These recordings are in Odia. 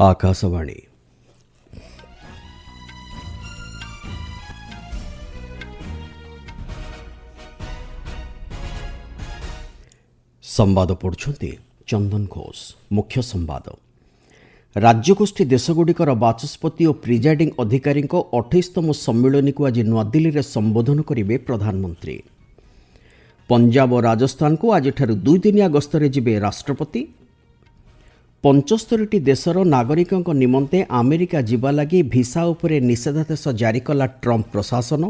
ఆకాశవాణి ସମ୍ବାଦ ପଢ଼ୁଛନ୍ତି ଚନ୍ଦନ ଘୋଷ। ମୁଖ୍ୟ ସମ୍ବାଦ। ରାଜ୍ୟଗୋଷ୍ଠୀ ଦେଶଗୁଡ଼ିକର ବାଚସ୍ପତି ଓ ପ୍ରିଜାଇଡିଂ ଅଧିକାରୀଙ୍କ 28ତମ ସମ୍ମିଳନୀକୁ ଆଜି ନୂଆଦିଲ୍ଲୀରେ ସମ୍ବୋଧନ କରିବେ ପ୍ରଧାନମନ୍ତ୍ରୀ। ପଞ୍ଜାବ ଓ ରାଜସ୍ଥାନକୁ ଆଜିଠାରୁ 2 ଦିନିଆ ଗସ୍ତରେ ଯିବେ ରାଷ୍ଟ୍ରପତି। 75ଟି ଦେଶର ନାଗରିକଙ୍କ ନିମନ୍ତେ ଆମେରିକା ଯିବା ଲାଗି ଭିସା ଉପରେ ନିଷେଧାଦେଶ ଜାରି କଲା ଟ୍ରମ୍ପ ପ୍ରଶାସନ।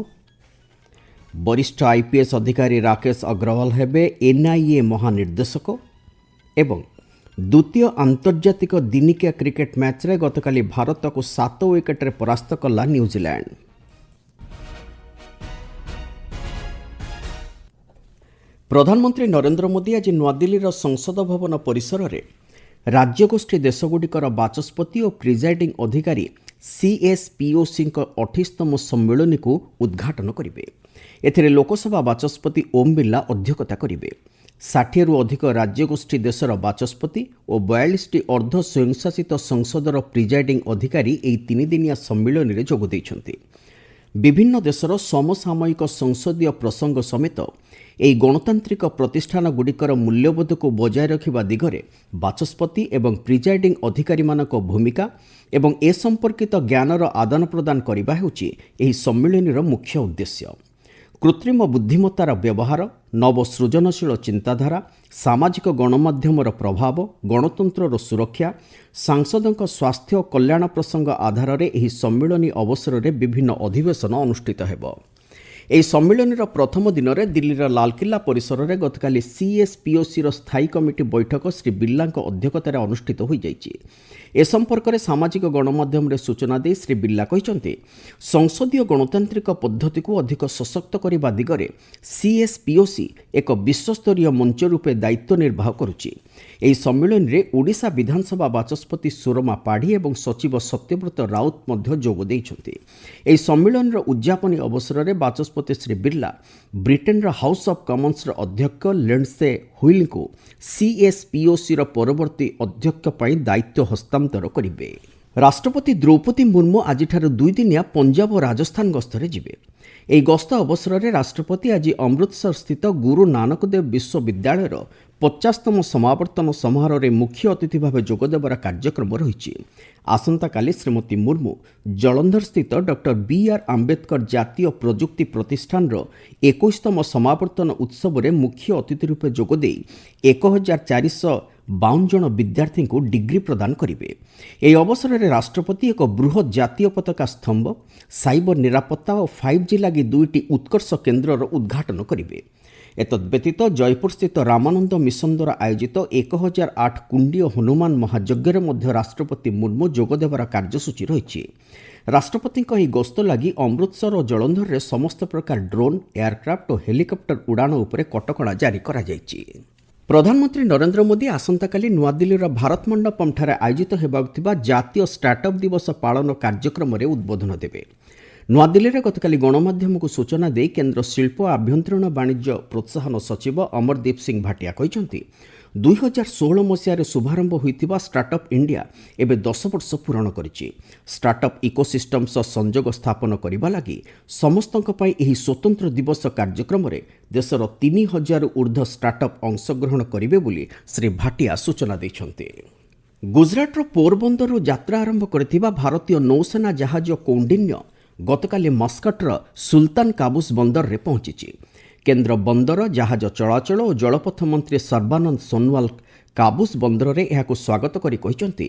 ବରିଷ୍ଠ ଆଇପିଏସ୍ ଅଧିକାରୀ ରାକେଶ ଅଗ୍ରୱାଲ ହେବେ ଏନ୍ଆଇଏ ମହାନିର୍ଦ୍ଦେଶକ। ଏବଂ ଦ୍ୱିତୀୟ ଆନ୍ତର୍ଜାତିକ ଦିନିକିଆ କ୍ରିକେଟ ମ୍ୟାଚ୍ରେ ଗତକାଲି ଭାରତକୁ 7 ୱିକେଟରେ ପରାସ୍ତ କଲା ନ୍ୟୁଜିଲ୍ୟାଣ୍ଡ। ପ୍ରଧାନମନ୍ତ୍ରୀ ନରେନ୍ଦ୍ର ମୋଦି ଆଜି ନୂଆଦିଲ୍ଲୀର ସଂସଦ ଭବନ ପରିସରରେ ରାଜ୍ୟଗୋଷ୍ଠୀ ଦେଶଗୁଡ଼ିକର ବାଚସ୍ପତି ଓ ପ୍ରିଜାଇଡିଂ ଅଧିକାରୀ CSPOCଙ୍କ 28ତମ ସମ୍ମିଳନୀକୁ ଉଦ୍ଘାଟନ କରିବେ। ଏଥିରେ ଲୋକସଭା ବାଚସ୍ପତି ଓମ୍ ବିର୍ଲା ଅଧ୍ୟକ୍ଷତା କରିବେ। 60ରୁ ଅଧିକ ରାଜ୍ୟଗୋଷ୍ଠୀ ଦେଶର ବାଚସ୍ପତି ଓ 42ଟି ଅର୍ଦ୍ଧ ସ୍ୱୟଂଶାସିତ ସଂସଦର ପ୍ରିଜାଇଡିଂ ଅଧିକାରୀ ଏହି 3 ଦିନିଆ ସମ୍ମିଳନୀରେ ଯୋଗ ଦେଇଛନ୍ତି। ବିଭିନ୍ନ ଦେଶର ସମସାମୟିକ ସଂସଦୀୟ ପ୍ରସଙ୍ଗ ସମେତ ଏହି ଗଣତାନ୍ତ୍ରିକ ପ୍ରତିଷ୍ଠାନଗୁଡ଼ିକର ମୂଲ୍ୟବୋଧକୁ ବଜାୟ ରଖିବା ଦିଗରେ ବାଚସ୍ପତି ଏବଂ ପ୍ରିଜାଇଡିଂ ଅଧିକାରୀମାନଙ୍କ ଭୂମିକା ଏବଂ ଏ ସମ୍ପର୍କିତ ଜ୍ଞାନର ଆଦାନ ପ୍ରଦାନ କରିବା ହେଉଛି ଏହି ସମ୍ମିଳନୀର ମୁଖ୍ୟ ଉଦ୍ଦେଶ୍ୟ। କୃତ୍ରିମ ବୁଦ୍ଧିମତ୍ତାର ବ୍ୟବହାର, ନବସୃଜନଶୀଳ ଚିନ୍ତାଧାରା, ସାମାଜିକ ଗଣମାଧ୍ୟମର ପ୍ରଭାବ, ଗଣତନ୍ତ୍ରର ସୁରକ୍ଷା, ସାଂସଦଙ୍କ ସ୍ୱାସ୍ଥ୍ୟ ଓ କଲ୍ୟାଣ ପ୍ରସଙ୍ଗ ଆଧାରରେ ଏହି ସମ୍ମିଳନୀ ଅବସରରେ ବିଭିନ୍ନ ଅଧିବେଶନ ଅନୁଷ୍ଠିତ ହେବ। ଏହି ସମ୍ମିଳନୀର ପ୍ରଥମ ଦିନରେ ଦିଲ୍ଲୀର ଲାଲକିଲ୍ଲା ପରିସରରେ ଗତକାଲି CSPOCର ସ୍ଥାୟୀ କମିଟି ବୈଠକ ଶ୍ରୀ ବିର୍ଲାଙ୍କ ଅଧ୍ୟକ୍ଷତାରେ ଅନୁଷ୍ଠିତ ହୋଇଯାଇଛି। ଏ ସମ୍ପର୍କରେ ସାମାଜିକ ଗଣମାଧ୍ୟମରେ ସୂଚନା ଦେଇ ଶ୍ରୀ ବିର୍ଲା କହିଛନ୍ତି, ସଂସଦୀୟ ଗଣତାନ୍ତ୍ରିକ ପଦ୍ଧତିକୁ ଅଧିକ ସଶକ୍ତ କରିବା ଦିଗରେ CSPOC ଏକ ବିଶ୍ୱସ୍ତରୀୟ ମଞ୍ଚ ରୂପେ ଦାୟିତ୍ୱ ନିର୍ବାହ କରୁଛି। ଏହି ସମ୍ମିଳନୀରେ ଓଡ଼ିଶା ବିଧାନସଭା ବାଚସ୍ପତି ସୁରମା ପାଢ଼ୀ ଏବଂ ସଚିବ ସତ୍ୟବ୍ରତ ରାଉତ ମଧ୍ୟ ଯୋଗ ଦେଇଛନ୍ତି। ଏହି ସମ୍ମିଳନୀର ଉଦ୍ଯାପନୀ ଅବସରରେ ବାଚସ୍ପତି ଶ୍ରୀ ବିର୍ଲା ବ୍ରିଟେନ୍ର ହାଉସ୍ ଅଫ୍ କମନ୍ସର ଅଧ୍ୟକ୍ଷ ଲିଣ୍ଡସେ ହୁଇଲଙ୍କୁ CSPOCର ପରବର୍ତ୍ତୀ ଅଧ୍ୟକ୍ଷ ପାଇଁ ଦାୟିତ୍ୱ ହସ୍ତାନ୍ତର କରିବେ। ରାଷ୍ଟ୍ରପତି ଦ୍ରୌପଦୀ ମୁର୍ମୁ ଆଜିଠାରୁ 2 ଦିନିଆ ପଞ୍ଜାବ ଓ ରାଜସ୍ଥାନ ଗସ୍ତରେ ଯିବେ। ଏହି ଗସ୍ତ ଅବସରରେ ରାଷ୍ଟ୍ରପତି ଆଜି ଅମୃତସର ସ୍ଥିତ ଗୁରୁ ନାନକଦେବ ବିଶ୍ୱବିଦ୍ୟାଳୟର 50ତମ ସମାବର୍ତ୍ତନ ସମାରୋହରେ ମୁଖ୍ୟ ଅତିଥି ଭାବେ ଯୋଗଦେବାର କାର୍ଯ୍ୟକ୍ରମ ରହିଛି। ଆସନ୍ତାକାଲି ଶ୍ରୀମତୀ ମୁର୍ମୁ ଜଳନ୍ଧର ସ୍ଥିତ ଡକ୍ଟର BR ଆମ୍ବେଦକର ଜାତୀୟ ପ୍ରଯୁକ୍ତି ପ୍ରତିଷ୍ଠାନର 21ତମ ସମାବର୍ତ୍ତନ ଉତ୍ସବରେ ମୁଖ୍ୟ ଅତିଥି ରୂପେ ଯୋଗଦେଇ 1452 ଜଣ ବିଦ୍ୟାର୍ଥୀଙ୍କୁ ଡିଗ୍ରୀ ପ୍ରଦାନ କରିବେ। ଏହି ଅବସରରେ ରାଷ୍ଟ୍ରପତି ଏକ ବୃହତ୍ ଜାତୀୟ ପତାକା ସ୍ତମ୍ଭ, ସାଇବର ନିରାପତ୍ତା ଓ 5G ଲାଗି 2ଟି ଉତ୍କର୍ଷ କେନ୍ଦ୍ରର ଉଦ୍ଘାଟନ କରିବେ। ଏତଦ୍ବ୍ୟତୀତ ଜୟପୁରସ୍ଥିତ ରାମାନନ୍ଦ ମିଶନ ଦ୍ୱାରା ଆୟୋଜିତ 1008 କୁଣ୍ଡୀୟ ହନୁମାନ ମହାଯଜ୍ଞରେ ମଧ୍ୟ ରାଷ୍ଟ୍ରପତି ମୁର୍ମୁ ଯୋଗଦେବାର କାର୍ଯ୍ୟସୂଚୀ ରହିଛି। ରାଷ୍ଟ୍ରପତିଙ୍କ ଏହି ଗସ୍ତ ଲାଗି ଅମୃତସର ଓ ଜଳନ୍ଧରରେ ସମସ୍ତ ପ୍ରକାର ଡ୍ରୋନ୍, ଏୟାରକ୍ରାଫ୍ଟ ଓ ହେଲିକପ୍ଟର ଉଡ଼ାଣ ଉପରେ କଟକଣା ଜାରି କରାଯାଇଛି। ପ୍ରଧାନମନ୍ତ୍ରୀ ନରେନ୍ଦ୍ର ମୋଦି ଆସନ୍ତାକାଲି ନୂଆଦିଲ୍ଲୀର ଭାରତ ମଣ୍ଡପମ୍ଠାରେ ଆୟୋଜିତ ହେବାକୁ ଥିବା ଜାତୀୟ ଷ୍ଟାର୍ଟଅପ୍ ଦିବସ ପାଳନ କାର୍ଯ୍ୟକ୍ରମରେ ଉଦ୍ବୋଧନ ଦେବେ। ନୂଆଦିଲ୍ଲୀରେ ଗତକାଲି ଗଣମାଧ୍ୟମକୁ ସୂଚନା ଦେଇ କେନ୍ଦ୍ର ଶିଳ୍ପ ଓ ଆଭ୍ୟନ୍ତରୀଣ ବାଣିଜ୍ୟ ପ୍ରୋତ୍ସାହନ ସଚିବ ଅମରଦୀପ ସିଂ ଭାଟିଆ କହିଛନ୍ତି, 2016 ମସିହାରେ ଶୁଭାରମ୍ଭ ହୋଇଥିବା ଷ୍ଟାର୍ଟଅପ୍ ଇଣ୍ଡିଆ ଏବେ 10 ବର୍ଷ ପୂରଣ କରିଛି। ଷ୍ଟାର୍ଟଅପ୍ ଇକୋସିଷ୍ଟମ୍ ସହ ସଂଯୋଗ ସ୍ଥାପନ କରିବା ଲାଗି ସମସ୍ତଙ୍କ ପାଇଁ ଏହି ସ୍ୱତନ୍ତ୍ର ଦିବସ କାର୍ଯ୍ୟକ୍ରମରେ ଦେଶର 3000ରୁ ଉର୍ଦ୍ଧ୍ୱ ଷ୍ଟାର୍ଟଅପ୍ ଅଂଶଗ୍ରହଣ କରିବେ ବୋଲି ଶ୍ରୀ ଭାଟିଆ ସୂଚନା ଦେଇଛନ୍ତି। ଗୁଜରାଟର ପୋରବନ୍ଦରରୁ ଯାତ୍ରା ଆରମ୍ଭ କରିଥିବା ଭାରତୀୟ ନୌସେନା ଜାହାଜ କୌଣ୍ଡିନ୍ୟ ଗତକାଲି ମସ୍କଟର ସୁଲତାନ କାବୁସ ବନ୍ଦରରେ ପହଞ୍ଚିଛି। କେନ୍ଦ୍ର ବନ୍ଦର, ଜାହାଜ ଚଳାଚଳ ଓ ଜଳପଥ ମନ୍ତ୍ରୀ ସର୍ବାନନ୍ଦ ସୋନୱାଲ କାବୁସ ବନ୍ଦରରେ ଏହାକୁ ସ୍ୱାଗତ କରି କହିଛନ୍ତି,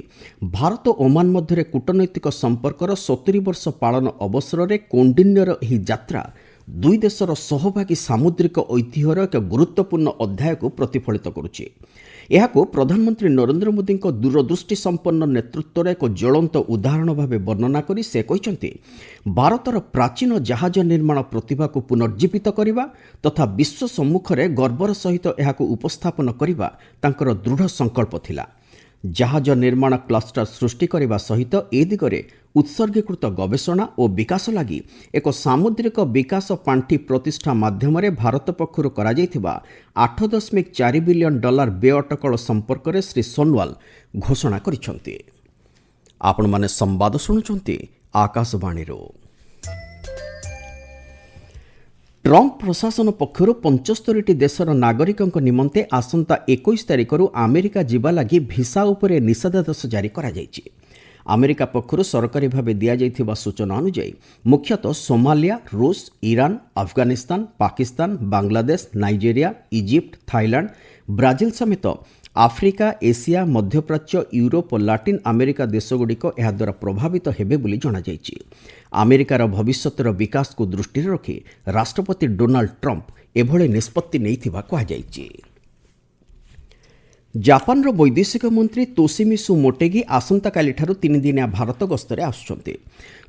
ଭାରତ ଓ ଓମାନ ମଧ୍ୟରେ କୂଟନୈତିକ ସମ୍ପର୍କର 70 ବର୍ଷ ପାଳନ ଅବସରରେ କୌଣ୍ଡିନ୍ୟର ଏହି ଯାତ୍ରା ଦୁଇ ଦେଶର ସହଭାଗୀ ସାମୁଦ୍ରିକ ଐତିହ୍ୟର ଏକ ଗୁରୁତ୍ୱପୂର୍ଣ୍ଣ ଅଧ୍ୟାୟକୁ ପ୍ରତିଫଳିତ କରୁଛି। ଏହାକୁ ପ୍ରଧାନମନ୍ତ୍ରୀ ନରେନ୍ଦ୍ର ମୋଦିଙ୍କ ଦୂରଦୃଷ୍ଟି ସମ୍ପନ୍ନ ନେତୃତ୍ୱର ଏକ ଜ୍ୱଳନ୍ତ ଉଦାହରଣ ଭାବେ ବର୍ଣ୍ଣନା କରି ସେ କହିଛନ୍ତି, ଭାରତର ପ୍ରାଚୀନ ଜାହାଜ ନିର୍ମାଣ ପ୍ରତିଭାକୁ ପୁନର୍ଜୀବିତ କରିବା ତଥା ବିଶ୍ୱ ସମ୍ମୁଖରେ ଗର୍ବର ସହିତ ଏହାକୁ ଉପସ୍ଥାପନ କରିବା ତାଙ୍କର ଦୃଢ଼ ସଂକଳ୍ପ ଥିଲା। ଜାହାଜ ନିର୍ମାଣ କ୍ଲଷ୍ଟର ସୃଷ୍ଟି କରିବା ସହିତ ଏ ଦିଗରେ ଉତ୍ସର୍ଗୀକୃତ ଗବେଷଣା ଓ ବିକାଶ ଲାଗି ଏକ ସାମୁଦ୍ରିକ ବିକାଶ ପାଣ୍ଠି ପ୍ରତିଷ୍ଠା ମାଧ୍ୟମରେ ଭାରତ ପକ୍ଷରୁ କରାଯାଇଥିବା $8.4 ବିଲିୟନ ବ୍ୟୟ ଅଟକଳ ସମ୍ପର୍କରେ ଶ୍ରୀ ସୋନୱାଲ ଘୋଷଣା କରିଛନ୍ତି। आपण माने संवाद शुणुचंती आकाशवाणी। ट्रंप प्रशासन पक्षर 75 देशर नागरिकों निमंते आसंता 21 तारिख अमेरिका जिबा लगी भिसा उपरे निषेधादेश जारी करा जायछि। अमेरिका पक्षर सरकारी भाव दि जाइथिबा सूचना अनुसार मुख्यतः सोमालिया, रूस, Iran, Afghanistan, Pakistan, Bangladesh, Nigeria, Egypt, Thailand, Brazil समेत आफ्रिका, एशिया, मध्यप्राच्य, यूरोप और लाटिन अमेरिका देशगुड़िक एहाद्वारा प्रभावित हेबे बोली जणाଯାଇଛି। अमेरिकार भविष्यतर विकास को दृष्टि रखी राष्ट्रपति डोनाल्ड ट्रंप एभଳି निष्पत्ति नेइथिबा कुहाଯାଇଛି। जापानर वैदेशिक मंत्री तोशिमिसु मोटेगी आसंताकालीठारु 3 दिनिया भारत गस्तरे आसुछन्ति।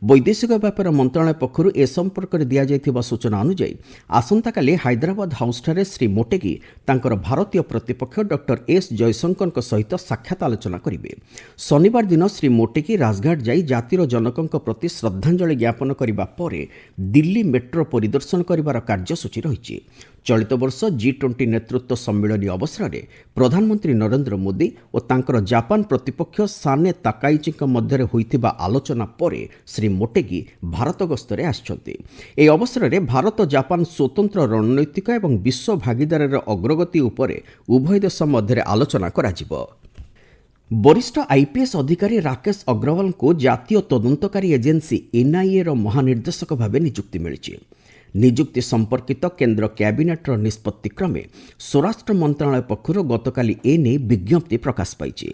वैदेशिक व्यापार मंत्रालय पक्षरु ए संपर्क में दिया जाइथिबा सूचना अनुसार आसंताकाली हैदराबाद हाउसठारे श्री मोटेगी तांकर भारतीय प्रतिपक्ष डॉक्टर एस जयशंकर सहित साक्षात आलोचना करिवे। शनिवार दिन श्री मोटेगी राजघाट जाई जातिर जनकଙ୍କ प्रति श्रद्धांजलि ज्ञापन करिबा परे दिल्ली मेट्रो परिदर्शन करिवार कार्यसूची रहिछि। चलित वर्ष G20 नेतृत्व सम्मेलन अवसर में प्रधानमंत्री नरेंद्र मोदी और तांकर जापान प्रतिपक्ष साने ताकाइची मध्य होइथिबा आलोचना परे श्री मोटेगी भारत गस्तरे आछन्ति। ए अवसर में भारत जापान स्वतंत्र रणनैतिक एवं विश्व भागीदार अग्रगति उपरे उभय देश मध्य आलोचना कराजिबो। वरिष्ठ आईपीएस अधिकारी राकेश अग्रवाल को जातीय तदंतकारी एजेंसी एनआईए रो महानिर्देशक भाव नियुक्ति मिली। नियुक्ति संपर्कित केंद्र कैबिनेटर निष्पत्ति क्रमे स्वराष्ट्र मंत्रालय पक्षर गतकाली एने विज्ञप्ति प्रकाश पाई।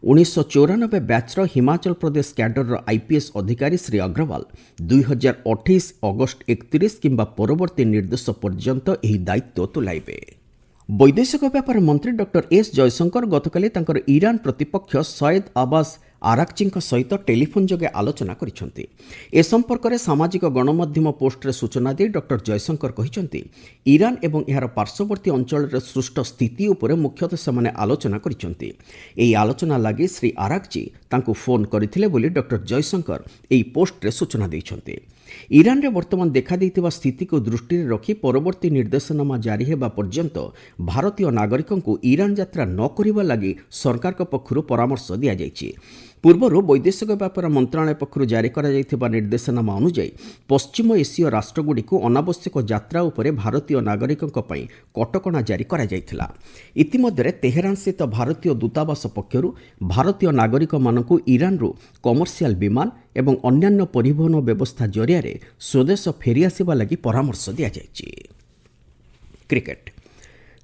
1994 बैचर हिमाचल प्रदेश कैडर आईपीएस अधिकारी श्री अग्रवाल 2028 अगस्ट 31 किंबा परवर्ती निर्देश पर्यंत एही दायित्व तुलाइबे। वैदेशिक व्यापार मंत्री डॉक्टर एस जयशंकर गतकाली तांकर ईरान प्रतिपक्ष सैयद अब्बास आराक्ची सहित टेलीफोन जोगे आलोचना करिसेंति। ए संपर्क में सामाजिक गणमाध्यम पोस्टरे सूचना दी डॉक्टर जयशंकर कहिसेंति ईरान एवं यार पार्श्ववर्ती अंचल सृष्ट स्थिति उपरे मुख्यतः सेमाने आलोचना करिसेंति। एही आलोचना लागि श्री आराक्ची तांको फोन करथिले बोली डॉक्टर जयशंकर एही पोस्टरे सूचना दैछंति। ईरान रे वर्तमान देखा देइथिबा स्थिति को दृष्टि रे रखी परवर्ती निर्देशनामा जारी हेबा पर्यंत भारतीय नागरिकों को ईरान यात्रा न करिबा लागि सरकार को पक्षरु परामर्श दिया जायछि। पूर्वर वैदेशिक व्यापार मंत्रालय पक्षरु जारी करा जाइथिबा निर्देशनामा अनुसार पश्चिम एसीय राष्ट्रगुड़ी को अनावश्यक यात्रा उपरे भारतीय नागरिकों पई कटकणा जारी करा जाइथिला। इतिमध्ये तेहरान स्थित भारतीय दूतावास पक्षरु भारतीय नागरिक मानकु ईरान रु कमर्शियल विमान एवं अन्यान्य परिवहन व्यवस्था जरिया स्वदेश फेरी आसिबा लागि परामर्श दिया जाइछि। क्रिकेट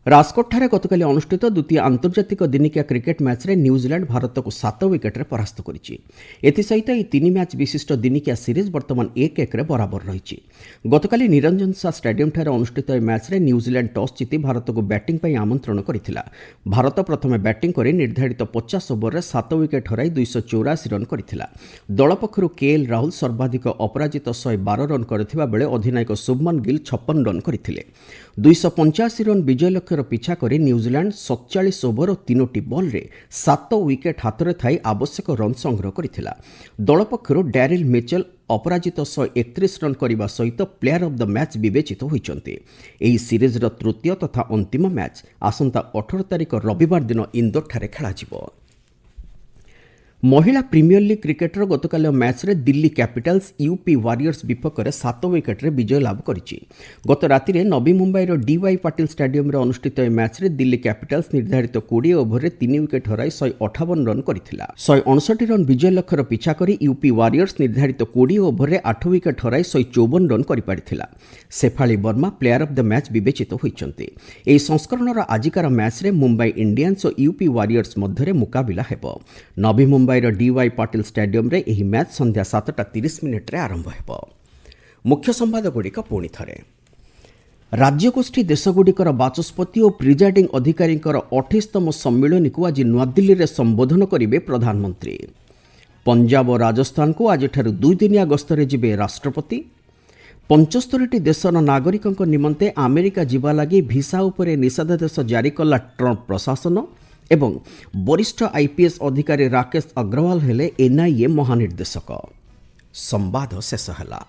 राजकोटଠାରେ गतकाली अनुष्ठित द्वितीय आंतर्जातिक दिनिकिया क्रिकेट मैच रे न्यूजीलैंड भारत को 7 विकेट रे परास्त करिछि। एथिसहित ଏହି 3 मैच विशिष्ट दिनिकिया सीरीज वर्तमान 1-1 रे बराबर रहिछि। गतकाली निरंजन शाह स्टेडियम ठारे अनुष्ठित ଏହି मैच रे न्यूजीलैंड टॉस जीति भारत को बैटिंग पई आमंत्रण करिथिला। भारत प्रथमे बैटिंग करी निर्धारित 50 ओवर रे 7 विकेट हराई 284 रन करिथिला। दल पक्षरु केएल राहुल सर्वाधिक अपराजित 112 रन करथिबा बेले अधिनायक शुभमन गिल 56 रन करिथिले। 285 रन विजय लक्ष्य पिछा करी न्यूजीलैंड 47 ओवर और 3टी बॉल रे 7 विकेट हाथ थाई आवश्यक रन संग्रह करिथिला। दल पक्षरु डैरिल मिचेल अपराजित 131 रन करने सहित प्लेयर ऑफ द मैच विवेचित होइचंती। एही सीरीज रो तृतीय तथा अंतिम मैच आसंता 18 तारिख रविवार दिन इंदोर ठारे खेला जिवो। महिला प्रीमियर लीग क्रिकेटर गतकाली मैच रे दिल्ली कैपिटल्स यूपी वारियर्स विपक्ष में 7 विकेट रे विजय लाभ करिछि। गत राति रे नवी मुंबई रो डीवाई पाटिल स्टेडियम रे अनुष्ठित मैच रे दिल्ली कैपिटल्स निर्धारित 20 ओवर रे 3 विकेट हराई 158 रन करिथिला। 159 रन विजय लक्ष्य पिछा करी यूपी वारियर्स निर्धारित 20 ओवर रे 8 विकेट हराई 154 रन करि पारिथिला। Shafali Verma player of the match विवेचित होइचंती। एही संस्करणर आजिकार मैच रे मुंबई इंडियंस और यूपी वारियर्स मध्य मुकाबिला हेबो। नवी मुंबई डीवाई पाटिल स्टेडियम रे एही मैच संध्या 7:30 रे आरंभ हेबो। मुख्य संवाद गुड़िक पुणी थरे राज्यगोष्ठी देशगुड़िकर बाचस्पति और प्रिजाइडिंग अधिकारी 28तम सम्मेलन को आज नुआदिल्ली रे संबोधन करेंगे प्रधानमंत्री। पंजाब और राजस्थान को आज 2 दिनिया गस्तरे जिबे राष्ट्रपति। 75 देशर नागरिकों निमंते अमेरिका जिबा लगी भिसा उपरे निषेधादेश जारी कला ट्रंप प्रशासन एवं वरिष्ठ आईपीएस अधिकारी राकेश अग्रवाल हेले एनआईए महानिर्देशक। संवाद शेष हला।